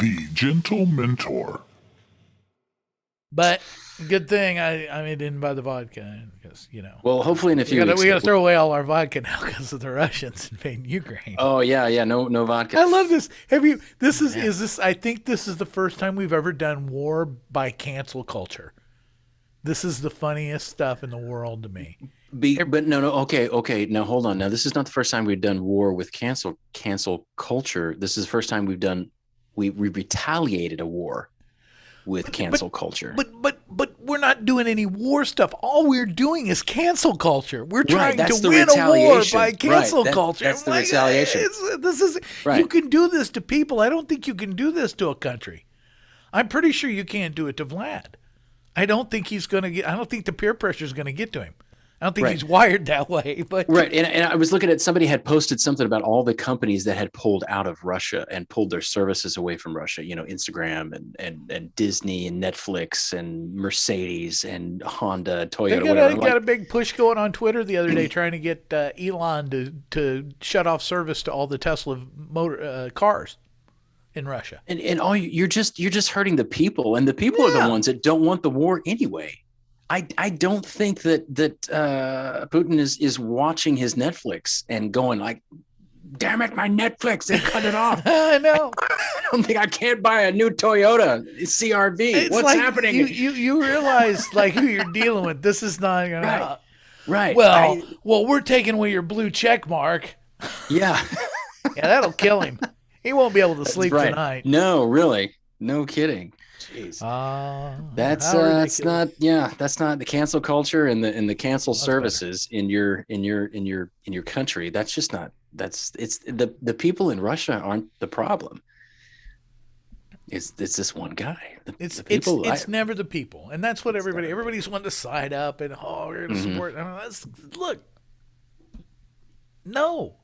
The Gentlementor. But good thing I didn't buy the vodka because Well, hopefully in a few weeks. we got to throw away all our vodka now because of the Russians invading Ukraine. Oh yeah, no vodka. I love this. Have you? This is this? I think this is the first time we've ever done war by cancel culture. This is the funniest stuff in the world to me. But no, okay. Now hold on. Now this is not the first time we've done war with cancel culture. This is the first time we retaliated a war with cancel culture. But we're not doing any war stuff. All we're doing is cancel culture. We're trying to the win a war retaliation. by cancel Right, culture. that's the retaliation. This is Right. You can do this to people. I don't think you can do this to a country. I'm pretty sure you can't do it to Vlad. I don't think he's going to get. I don't think the peer pressure is going to get to him. I don't think Right. he's wired that way. But Right. And I was looking at, somebody had posted something about all the companies that had pulled out of Russia and pulled their services away from Russia, Instagram and Disney and Netflix and Mercedes and Honda, Toyota, whatever. got a big push going on Twitter the other day trying to get Elon to shut off service to all the Tesla motor cars in Russia. And all you're just hurting the people, and the people are the ones that don't want the war anyway. I don't think that Putin is watching his Netflix and going like, damn it, my Netflix, they cut it off. I know. I don't think I can't buy a new Toyota CRV. What's happening? You realize like who you're dealing with. This is not gonna Right. Well, we're taking away your blue check mark. Yeah. Yeah, that'll kill him. He won't be able to sleep right. tonight. No, really. No kidding. Jeez. That's not the cancel culture and the cancel services in your country. That's just not, it's the people in Russia aren't the problem. It's this one guy. It's never the people. And that's what everybody's wanting to side up and we're gonna support. I mean, look. No.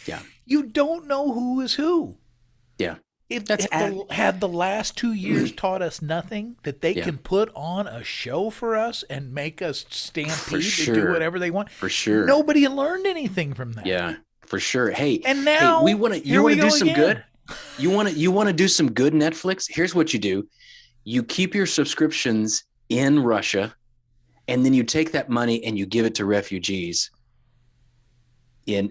Yeah. You don't know who is who. Yeah. Had the last 2 years taught us nothing, that they can put on a show for us and make us stampede to do whatever they want. For sure. Nobody learned anything from that. Yeah, for sure. Hey, and now you want to do some good? You want to do some good Netflix? Here's what you do. You keep your subscriptions in Russia, and then you take that money and you give it to refugees in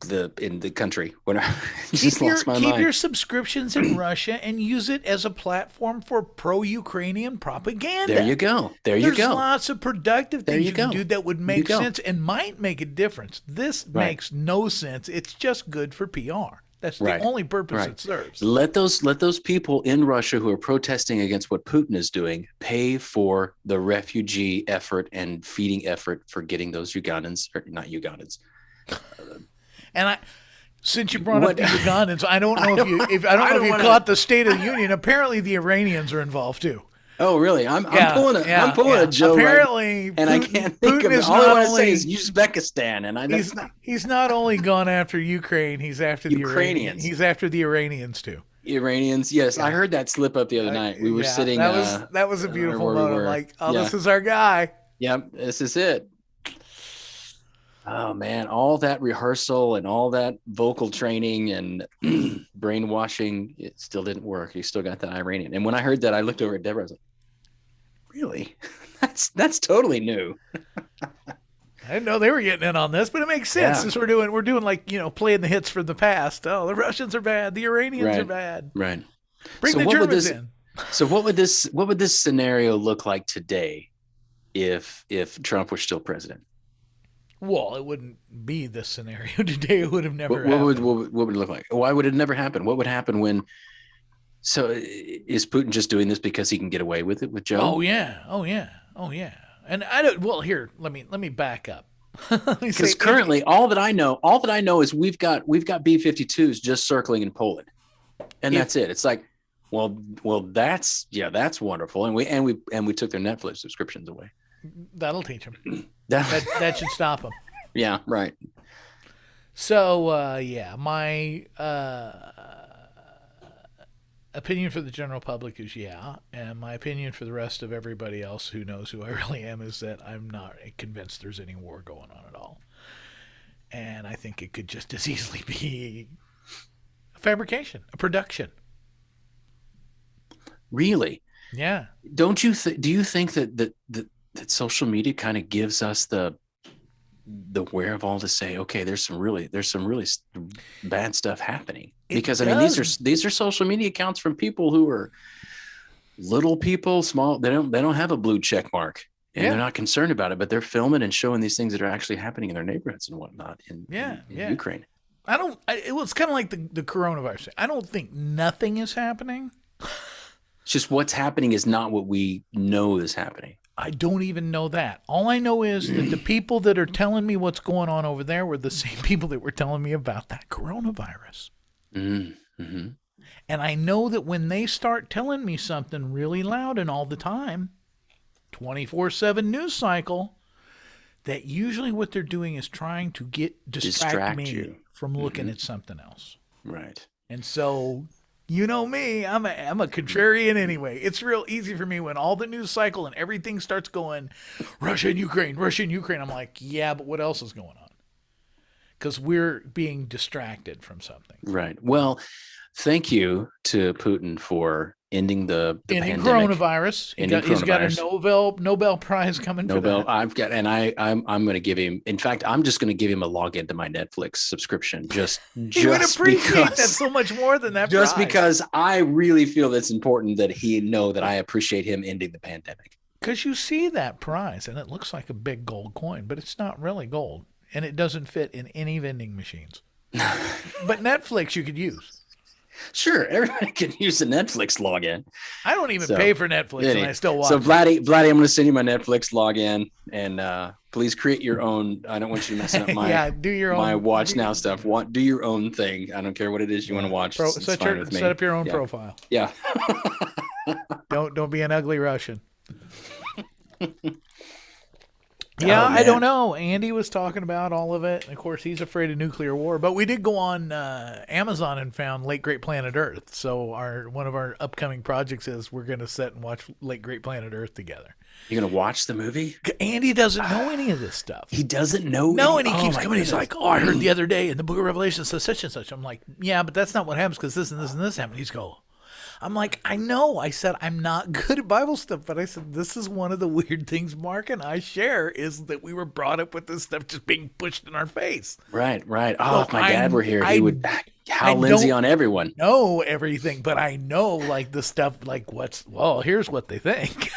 the country. When I just lost my mind. Keep your subscriptions in Russia and use it as a platform for pro-Ukrainian propaganda. There you go. There's lots of productive things you can do that would make sense and might make a difference. This makes no sense. It's just good for PR. That's the only purpose it serves. Let those people in Russia who are protesting against what Putin is doing pay for the refugee effort and feeding effort for getting those Ugandans, or not Ugandans. And since you brought up the Ugandans, I don't know if you caught the State of the Union. Apparently, the Iranians are involved too. Oh, really? I'm pulling a Joe. Apparently, and I can't think of it. All I want to say is Uzbekistan, and he's not only gone after Ukraine. He's after the Ukrainians. He's after the Iranians too. Iranians, yes. I heard that slip up the other night. We were sitting. That was a beautiful moment. Like, this is our guy. Yep, this is it. Oh man, all that rehearsal and all that vocal training and brainwashing, it still didn't work. He still got that Iranian. And when I heard that, I looked over at Deborah. I was like, really? That's totally new. I didn't know they were getting in on this, but it makes sense since we're doing like, playing the hits from the past. Oh, the Russians are bad. The Iranians are bad. Right. Bring the Germans in. So what would this scenario look like today if Trump were still president? Well, it wouldn't be this scenario today. It would have never happened. What would it look like? Why would it never happen? What would happen when? So is Putin just doing this because he can get away with it with Joe? Oh yeah. And I don't. Well, here, let me back up. Because currently, all that I know is we've got B-52s just circling in Poland, and that's it. It's like, well, that's wonderful, and we took their Netflix subscriptions away. That'll teach him. That should stop him. Yeah, right. So, my opinion for the general public is and my opinion for the rest of everybody else who knows who I really am is that I'm not convinced there's any war going on at all. And I think it could just as easily be fabrication, a production. Really? Yeah. Do you think that social media kind of gives us the wherewithal to say, okay, there's some really bad stuff happening? Because I mean, these are social media accounts from people who are little people, small. They don't have a blue check mark, and they're not concerned about it, but they're filming and showing these things that are actually happening in their neighborhoods and whatnot in Ukraine. It was kind of like the coronavirus. I don't think nothing is happening. It's just what's happening is not what we know is happening. I don't even know that. All I know is that the people that are telling me what's going on over there were the same people that were telling me about that coronavirus. Mm-hmm. And I know that when they start telling me something really loud and all the time, 24/7 news cycle, that usually what they're doing is trying to distract me from looking at something else. Right. And so, you know me, I'm a contrarian anyway. It's real easy for me when all the news cycle and everything starts going, Russia and Ukraine. I'm like, yeah, but what else is going on? Because we're being distracted from something. Right. Well, thank you to Putin for ending the pandemic. Coronavirus. He's got a Nobel Prize coming for that. I'm going to give him. In fact, I'm just going to give him a login to my Netflix subscription. He would appreciate that so much more than that. Just prize. Because I really feel that's important that he know that I appreciate him ending the pandemic. Because you see that prize and it looks like a big gold coin, but it's not really gold, and it doesn't fit in any vending machines. But Netflix you could use. Sure, everybody can use a Netflix login. I don't even pay for Netflix, and I still watch. So, Vladdy, I'm going to send you my Netflix login, and please create your own. I don't want you to mess up my do your own, my Watch Now stuff. Do your own thing. I don't care what it is you want to watch. Set up your own profile. Yeah. Don't be an ugly Russian. Yeah, I don't know. Andy was talking about all of it. And of course, he's afraid of nuclear war. But we did go on Amazon and found Late Great Planet Earth. So one of our upcoming projects is we're going to sit and watch Late Great Planet Earth together. You're going to watch the movie? Andy doesn't know any of this stuff. He doesn't know? No, and he keeps coming. He's like, I heard the other day in the book of Revelation says such and such. I'm like, yeah, but that's not what happens because this and this and this happened. He's go. I'm like, I know. I said, I'm not good at Bible stuff, but I said, this is one of the weird things Mark and I share is that we were brought up with this stuff just being pushed in our face. Right. Oh, if my dad were here, he would howl Lindsay on everyone. Know everything, but I know like the stuff, like here's what they think.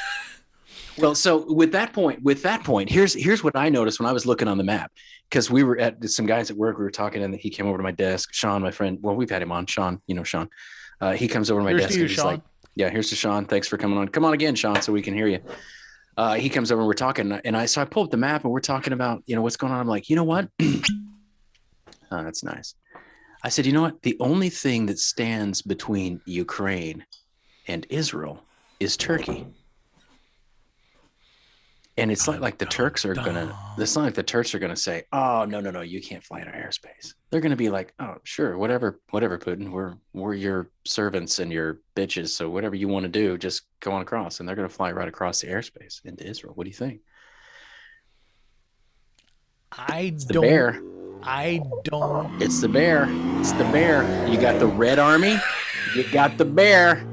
Well, so with that point, here's what I noticed when I was looking on the map, because we were at some guys at work, we were talking, and he came over to my desk. Sean, my friend, well, we've had him on. Sean, Sean. He comes over to my desk and he's like, yeah, here's to Sean. Thanks for coming on. Come on again, Sean, so we can hear you. He comes over and we're talking, and I pull up the map and we're talking about, what's going on. I'm like, you know what? Oh, that's nice. I said, you know what? The only thing that stands between Ukraine and Israel is Turkey. And it's not like the Turks are gonna say, oh, no, you can't fly in our airspace. They're gonna be like, oh, sure, whatever, Putin, we're your servants and your bitches, so whatever you want to do, just go on across. And they're gonna fly right across the airspace into Israel. What do you think? It's the bear. It's the bear. You got the Red Army, you got the bear.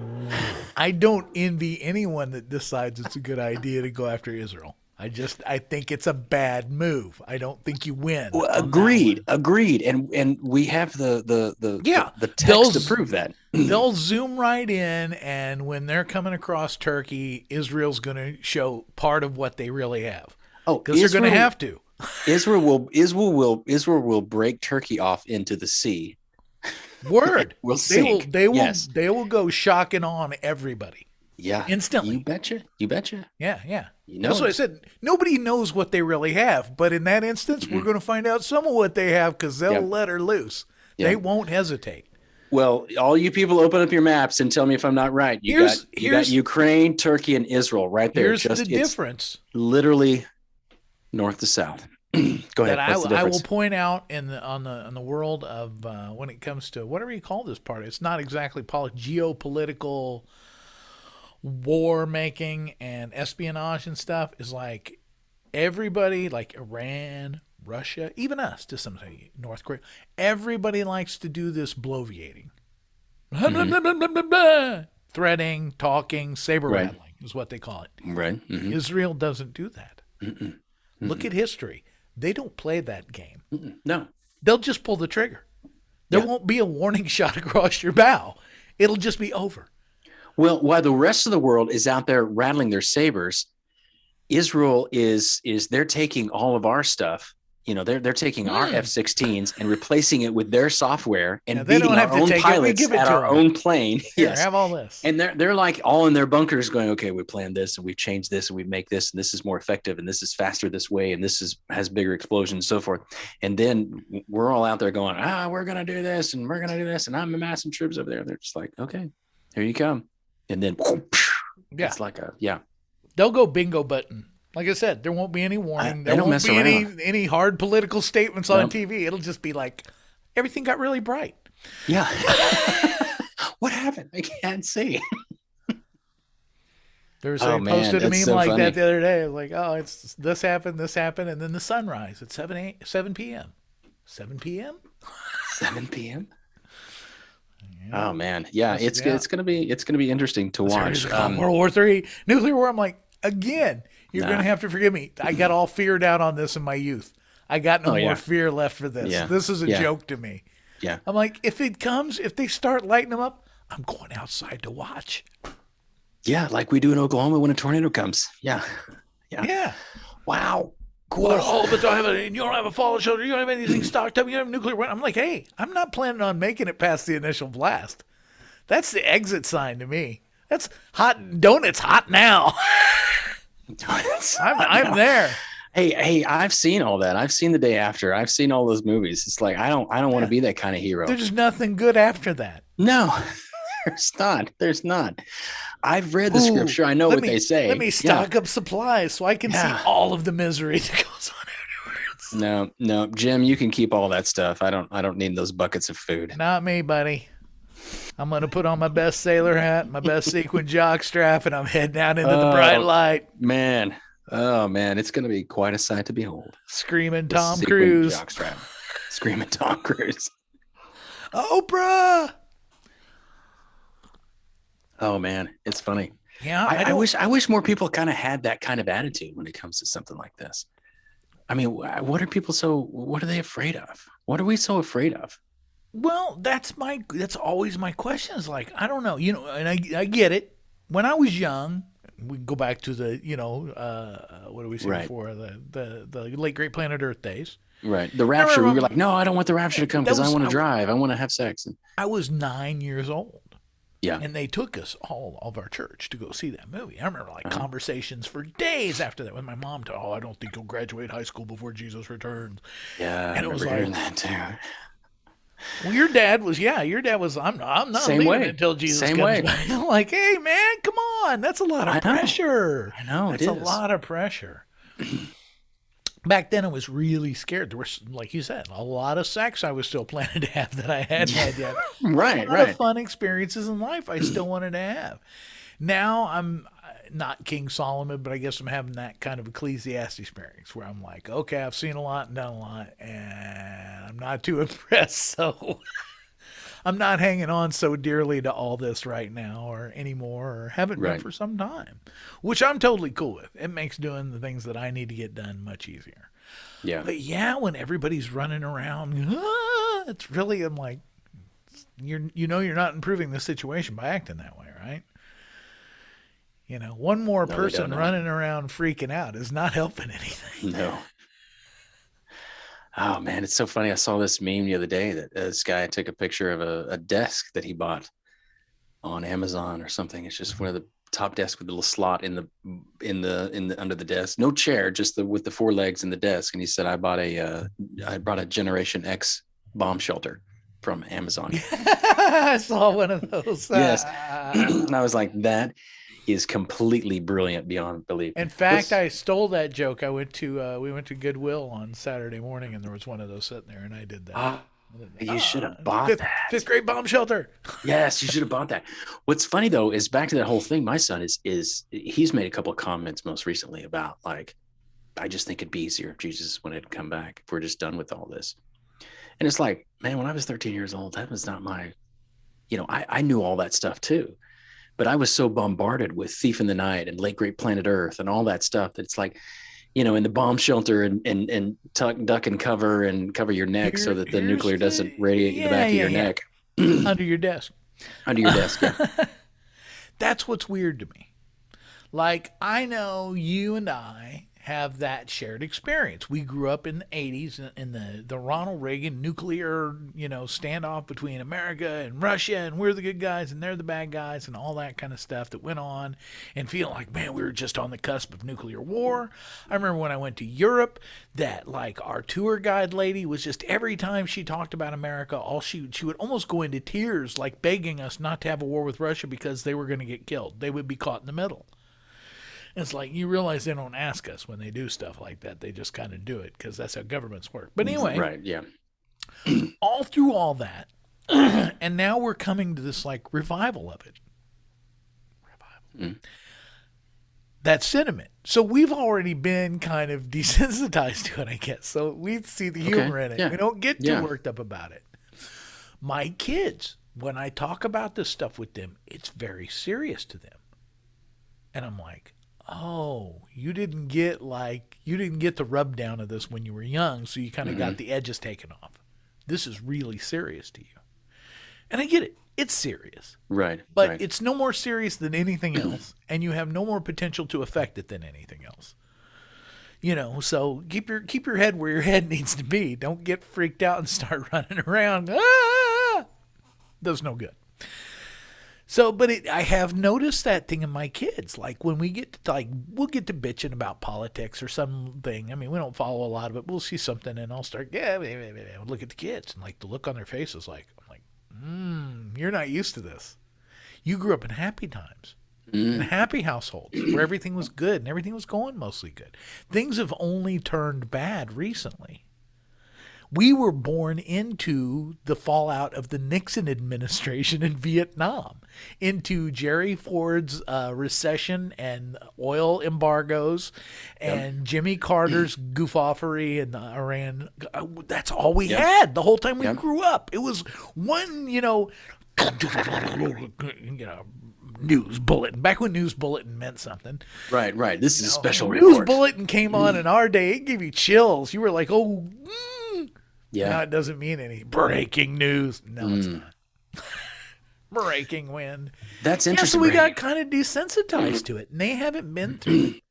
I don't envy anyone that decides it's a good idea to go after Israel. I think it's a bad move. I don't think you win. Well, agreed. And we have the text to prove that. They'll zoom right in, and when they're coming across Turkey, Israel's going to show part of what they really have. Oh, because they're going to have to. Israel will break Turkey off into the sea. Word. We'll see. They will go shocking on everybody. Yeah. Instantly. You betcha. Yeah. That's what I said. Nobody knows what they really have, but in that instance, we're going to find out some of what they have because they'll let her loose. Yep. They won't hesitate. Well, all you people open up your maps and tell me if I'm not right. You got Ukraine, Turkey, and Israel right there. Here's the difference. Literally north to south. Go ahead. I will point out on the world of when it comes to whatever you call this part, it's not exactly geopolitical war making and espionage and stuff is like everybody, like Iran, Russia, even us to some degree, North Korea. Everybody likes to do this bloviating. Threading, talking, saber Right. rattling is what they call it. Right. Mm-hmm. Israel doesn't do that. Look at history. They don't play that game. No. They'll just pull the trigger. There won't be a warning shot across your bow. It'll just be over. Well, while the rest of the world is out there rattling their sabers, Israel is they're taking all of our stuff. You know, they're taking our F-16s and replacing it with their software and they beating don't have our to own take it. We pilots give it at to our them. own plane. Here, have all this. And they're like all in their bunkers going, okay, we planned this and we've changed this and we make this and this is more effective and this is faster this way and this has bigger explosions and so forth. And then we're all out there going, we're gonna do this and we're gonna do this and I'm amassing troops over there. And they're just like, okay, here you come. And then it's like They'll go bingo button. Like I said, there won't be any warning. They There don't won't mess be around. any hard political statements on TV. It'll just be like, everything got really bright. Yeah. What happened? I can't see. There's a posted a meme so like funny. that the other day. Like, it's this happened, and then the sunrise at 7 p.m. 7 p.m. 7 p.m. Oh man, yeah, it's gonna be interesting to watch. World War III, nuclear war. I'm like, again, you're gonna have to forgive me. I got all feared out on this in my youth. I got no more fear left for this. Yeah. This is a joke to me. Yeah, I'm like, if it comes, if they start lighting them up, I'm going outside to watch. yeah, like we do in Oklahoma when a tornado comes. Yeah. Wow. Cool. But you don't have a fallout shelter. You don't have anything stocked up. You don't have nuclear weapons. I'm like, hey, I'm not planning on making it past the initial blast. That's the exit sign to me. That's hot. Donut's hot now. I'm there. Hey, I've seen all that. I've seen The Day After. I've seen all those movies. It's like I don't want to be that kind of hero. There's nothing good after that. No, there's not. I've read the scripture. I know what they say. Let me stock up supplies so I can see all of the misery that goes on afterwards. No, Jim, you can keep all that stuff. I don't need those buckets of food. Not me, buddy. I'm going to put on my best sailor hat, my best sequin jock strap, and I'm heading out into the bright light. Man. Oh, man. It's going to be quite a sight to behold. Screaming Tom Cruise. Jockstrap. Screaming Tom Cruise. Oprah. Oh, man. It's funny. Yeah. I wish more people kind of had that kind of attitude when it comes to something like this. I mean, what are they afraid of? What are we so afraid of? Well, that's always my question is like, I don't know, and I get it. When I was young, we go back to the, what do we say before the late great planet Earth days. Right. The rapture. We were like, no, I don't want the rapture to come because I want to drive. I want to have sex. I was 9 years old. Yeah. And they took us all of our church to go see that movie. I remember conversations for days after that with my mom. I don't think you'll graduate high school before Jesus returns. Yeah. And I it was hearing like, that too. Well, your dad was, I'm not Same leaving way. until Jesus Same comes way. back. I'm like, hey, man, come on. That's a lot of pressure. I know. That's a lot of pressure. Back then, I was really scared. There was, like you said, a lot of sex I was still planning to have that I hadn't had yet. Right, a lot of fun experiences in life I still wanted to have. Now I'm not King Solomon, but I guess I'm having that kind of Ecclesiastes experience where I'm like, okay, I've seen a lot and done a lot, and I'm not too impressed. So I'm not hanging on so dearly to all this right now or anymore, or haven't been for some time, which I'm totally cool with. It makes doing the things that I need to get done much easier. Yeah. But when everybody's running around, it's really, I'm like, you're not improving the situation by acting that way, right? One more person running around freaking out is not helping anything. No. Oh, man, it's so funny. I saw this meme the other day that this guy took a picture of a desk that he bought on Amazon or something. It's just one of the top desks with a little slot in the under the desk. No chair, just with the four legs in the desk. And he said, I bought a Generation X bomb shelter from Amazon. I saw one of those. Yes. And I was like, that is completely brilliant beyond belief. In fact, I stole that joke. We went to Goodwill on Saturday morning, and there was one of those sitting there, and I did that. You should have bought that. Fifth grade bomb shelter. Yes, you should have bought that. What's funny though is back to that whole thing. My son is he's made a couple of comments most recently about like, I just think it'd be easier if Jesus wanted to come back if we're just done with all this. And it's like, man, when I was 13 years old, that was not my I knew all that stuff too, but I was so bombarded with Thief in the Night and Late Great Planet Earth and all that stuff that it's like, in the bomb shelter and duck and cover your neck so that the nuclear doesn't radiate in the back of your neck. Under your desk. Under your desk, yeah. That's what's weird to me. Like, I know you and I have that shared experience. We grew up in the 80s in the Ronald Reagan nuclear, standoff between America and Russia, and we're the good guys and they're the bad guys and all that kind of stuff that went on, and feeling like, man, we were just on the cusp of nuclear war. I remember when I went to Europe that, like, our tour guide lady was just, every time she talked about America, she would almost go into tears, like begging us not to have a war with Russia because they were going to get killed. They would be caught in the middle. It's like, you realize they don't ask us when they do stuff like that. They just kind of do it because that's how governments work. But anyway, right, yeah. all through all that, and now we're coming to this like revival of it. That sentiment. So we've already been kind of desensitized to it, I guess. So we see the humor in it. Yeah. We don't get too worked up about it. My kids, when I talk about this stuff with them, it's very serious to them. And I'm like, oh, you didn't get the rub down of this when you were young, so you kind of got the edges taken off. This is really serious to you. And I get it. It's serious. Right. But it's no more serious than anything else, and you have no more potential to affect it than anything else. So keep your head where your head needs to be. Don't get freaked out and start running around. Ah! That's no good. So, but I have noticed that thing in my kids. Like when we get to, we'll get to bitching about politics or something. I mean, we don't follow a lot of it. We'll see something and I'll start, look at the kids, and like the look on their faces, I'm like, you're not used to this. You grew up in happy times, in happy households where everything was good and everything was going mostly good. Things have only turned bad recently. We were born into the fallout of the Nixon administration in Vietnam, into Jerry Ford's recession and oil embargoes, and Jimmy Carter's goofoffery in Iran. That's all we had the whole time we grew up. It was one, news bulletin. Back when news bulletin meant something. Right. This is a special news report. Bulletin came on in our day. It gave you chills. You were like, oh. Yeah. Now it doesn't mean any breaking news. No, it's not. Breaking wind. That's interesting. So we got kind of desensitized to it, and they haven't been through it.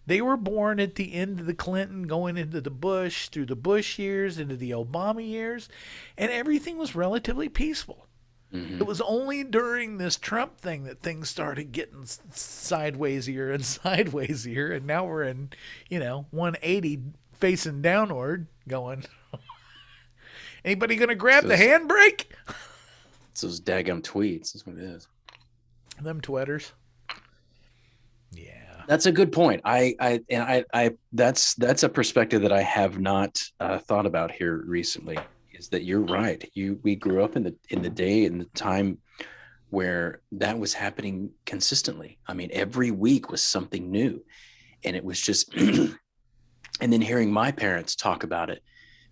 They were born at the end of the Clinton, going into the Bush, through the Bush years, into the Obama years, and everything was relatively peaceful. It was only during this Trump thing that things started getting sideways-ier and sideways-ier, and now we're in, 180 facing downward going... Anybody going to grab the handbrake? It's those daggum tweets. That's what it is. Them twetters. Yeah. That's a good point. That's a perspective that I have not thought about here recently, is that you're right. We grew up in the day and the time where that was happening consistently. I mean, every week was something new, and it was just, and then hearing my parents talk about it,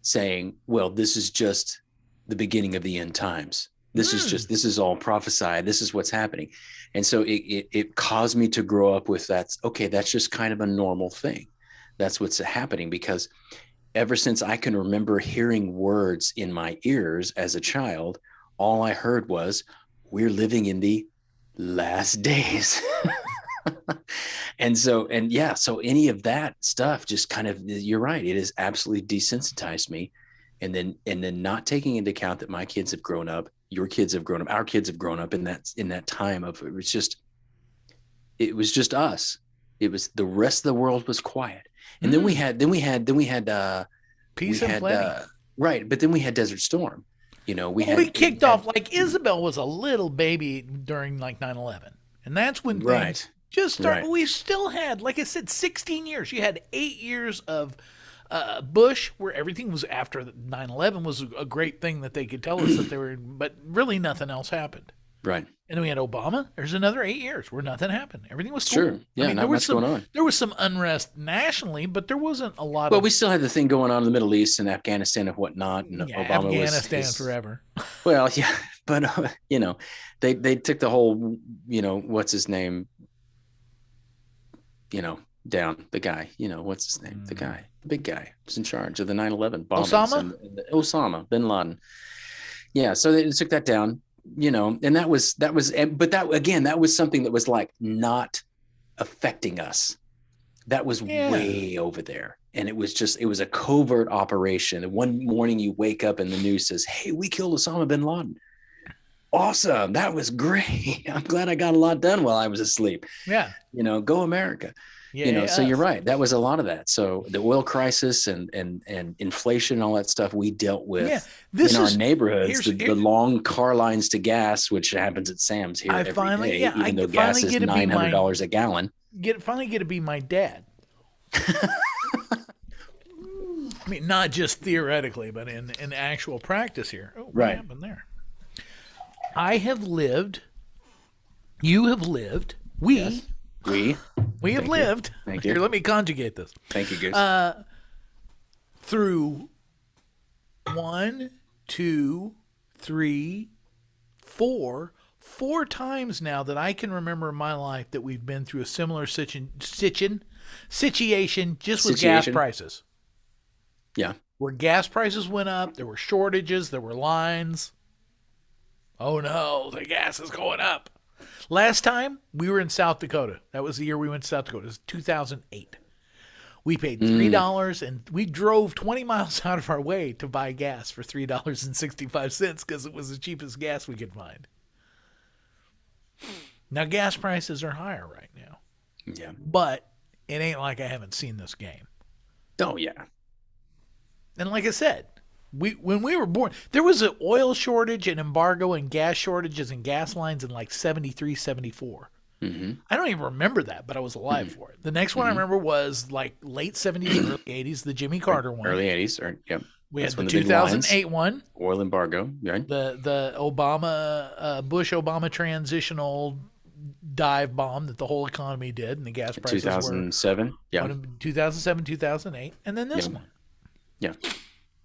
saying, well, this is just the beginning of the end times. This is all prophesied. This is what's happening. And so it caused me to grow up with that's just kind of a normal thing. That's what's happening, because ever since I can remember hearing words in my ears as a child, all I heard was, we're living in the last days. So any of that stuff just kind of, you're right, it has absolutely desensitized me. And then not taking into account that my kids have grown up, your kids have grown up, our kids have grown up in that time of, it was just us. It was, the rest of the world was quiet. And then we had peace and plenty. Right. But then we had Desert Storm. We kicked off, like, Isabel was a little baby during like 9/11. And that's when things just started. We still had, like I said, 16 years. You had 8 years of Bush, where everything was after 9/11 was a great thing that they could tell us that they were, but really nothing else happened. Right. And then we had Obama. There's another 8 years where nothing happened. Everything was cool. Sure. Yeah, not much going on. There was some unrest nationally, but there wasn't a lot Well, we still had the thing going on in the Middle East and Afghanistan and whatnot. And Obama Afghanistan forever. Well, yeah. but they took the whole, what's his name, down, the guy, what's his name, the guy, the big guy was in charge of the 9/11 bombings. Osama bin Laden. Yeah, so they took that down, and that was, but that, again, that was something that was like not affecting us. That was way over there. And it was a covert operation. And one morning you wake up and the news says, hey, we killed Osama bin Laden. Awesome. That was great. I'm glad I got a lot done while I was asleep. Yeah. Go America. Yeah, so you're right. That was a lot of that. So the oil crisis and inflation and all that stuff we dealt with in our neighborhoods, the long car lines to gas, which happens at Sam's here every day, even though gas is $900 a gallon. Finally get to be my dad. I mean, not just theoretically, but in actual practice here. Oh, what happened there? I have lived. You have lived. We have lived. Thank you. Here, let me conjugate this. Thank you, Goose. Through 1, 2, 3, 4 times now that I can remember in my life that we've been through a similar situation just with gas prices. Yeah. Where gas prices went up, there were shortages, there were lines. Oh no, the gas is going up. Last time we were in South Dakota. That was the year we went to South Dakota. It was 2008. We paid $3 and we drove 20 miles out of our way to buy gas for $3.65 because it was the cheapest gas we could find. Now gas prices are higher right now. Yeah. But it ain't like I haven't seen this game. Oh yeah. And like I said, when we were born, there was an oil shortage and embargo and gas shortages and gas lines in like 73, 74. Mm-hmm. I don't even remember that, but I was alive for it. The next one I remember was like late 70s, early 80s, the Jimmy Carter one. Early 80s, or yep. We had the 2008 one. Oil embargo, right? The Obama, Bush-Obama transitional dive bomb that the whole economy did, and the gas prices 2007, yeah. 2007, 2008, and then this one. Yeah.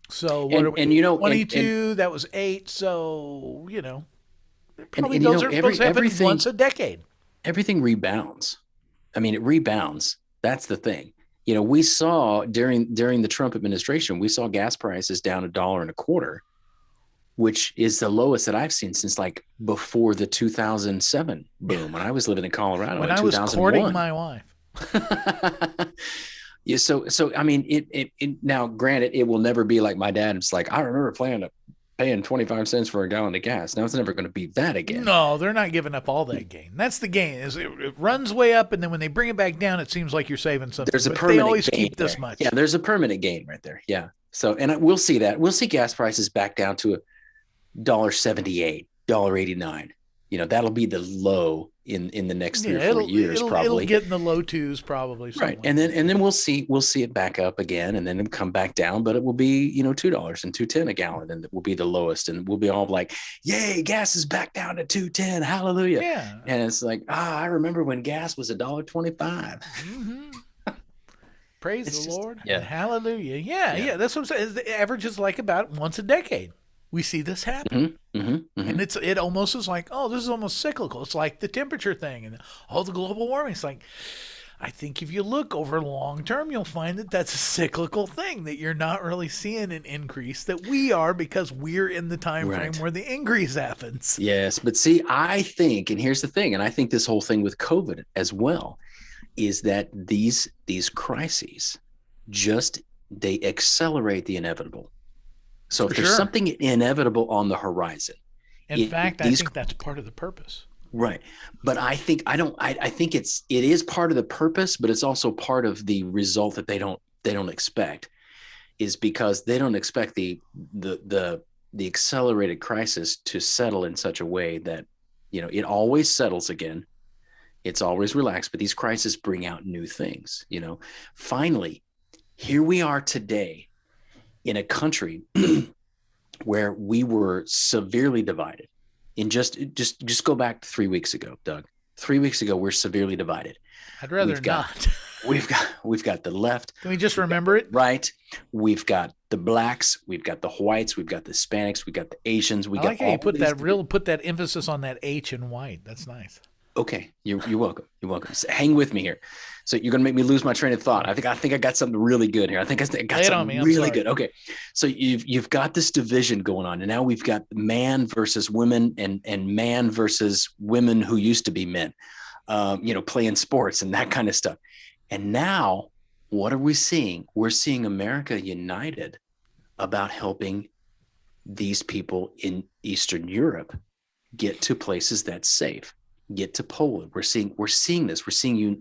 So what are we? 22, that was 8. So probably those happen once a decade. Everything rebounds. I mean, it rebounds. That's the thing. We saw during the Trump administration, we saw gas prices down $1.25, which is the lowest that I've seen since like before the 2007 boom when I was living in Colorado. When I was courting my wife. Yeah, so I mean, it now granted, it will never be like my dad. It's like I remember paying 25 cents for a gallon of gas. Now it's never going to be that again. No, they're not giving up all that gain. That's the gain. It runs way up, and then when they bring it back down, it seems like you're saving something. There's a permanent they always gain keep this there. much. Yeah, there's a permanent gain right there. Yeah. So, and we'll see that. We'll see gas prices back down to $1.78, $1.89. That'll be the low in the next 3 or 4 years, probably. It'll get in the low twos, probably. Right, and then we'll see it back up again, and then it'll come back down, but it will be $2 and $2.10 a gallon, and it will be the lowest, and we'll be all like, "Yay, gas is back down to $2.10, hallelujah!" Yeah, and it's like, I remember when gas was $1.25. Mm-hmm. Praise the Lord, yeah, and hallelujah, yeah. That's what I'm saying. The average is like about once a decade. We see this happen. And it almost is like, this is almost cyclical. It's like the temperature thing and all the global warming. It's like, I think if you look over long term, you'll find that that's a cyclical thing, that you're not really seeing an increase, that we are, because we're in the time frame where the increase happens. Yes, but see, I think, and here's the thing, and I think this whole thing with COVID as well, is that these crises they accelerate the inevitable. So if there's something inevitable on the horizon, in fact, I think that's part of the purpose. Right. But I think it is part of the purpose, but it's also part of the result that they don't expect, is because they don't expect the accelerated crisis to settle in such a way that, it always settles again. It's always relaxed, but these crises bring out new things. Finally, here we are today in a country where we were severely divided. In just go back to 3 weeks ago, Doug. 3 weeks ago, we're severely divided. I'd rather not. we've got the left. Can we just remember it? Right. We've got the blacks, we've got the whites, we've got the Hispanics, we've got the Asians. We I got like how you put that emphasis on that H in white. That's nice. Okay, you're welcome. You're welcome. So hang with me here. So you're gonna make me lose my train of thought. I think I got something really good here. I got something really good. Okay, so you've got this division going on, and now we've got man versus women, and man versus women who used to be men, playing sports and that kind of stuff. And now, what are we seeing? We're seeing America united about helping these people in Eastern Europe get to places that's safe. Get to Poland. We're seeing this. We're seeing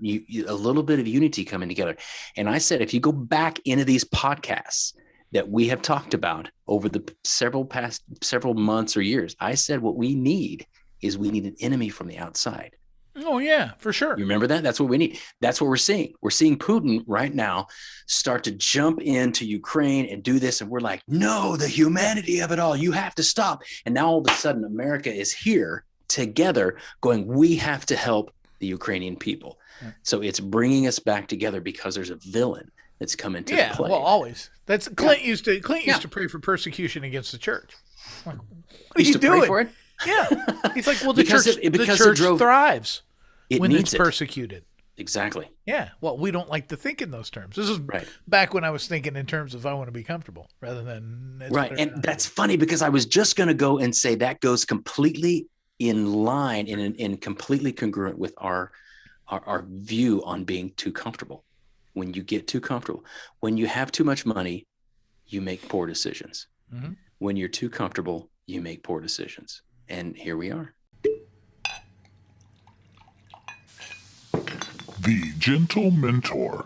a little bit of unity coming together. And I said, if you go back into these podcasts that we have talked about over the several months or years, I said what we need is an enemy from the outside. Oh yeah, for sure. You remember that? That's what we need. That's what we're seeing. We're seeing Putin right now start to jump into Ukraine and do this. And we're like, no, the humanity of it all, you have to stop. And now all of a sudden America is here together going, we have to help the Ukrainian people. Yeah. So it's bringing us back together because there's a villain that's come into play. Well, always. That's Clint used to pray for persecution against the church. Like, what are you doing? Pray for it? Yeah. He's like, well, the church thrives when it's persecuted. Exactly. Yeah. Well, we don't like to think in those terms. This is back when I was thinking in terms of I want to be comfortable rather than right. And that's funny because I was just going to go and say that goes completely in line and completely congruent with our view on being too comfortable. When you get too comfortable, when you have too much money, you make poor decisions. Mm-hmm. When you're too comfortable, you make poor decisions. And here we are. The Gentlementor.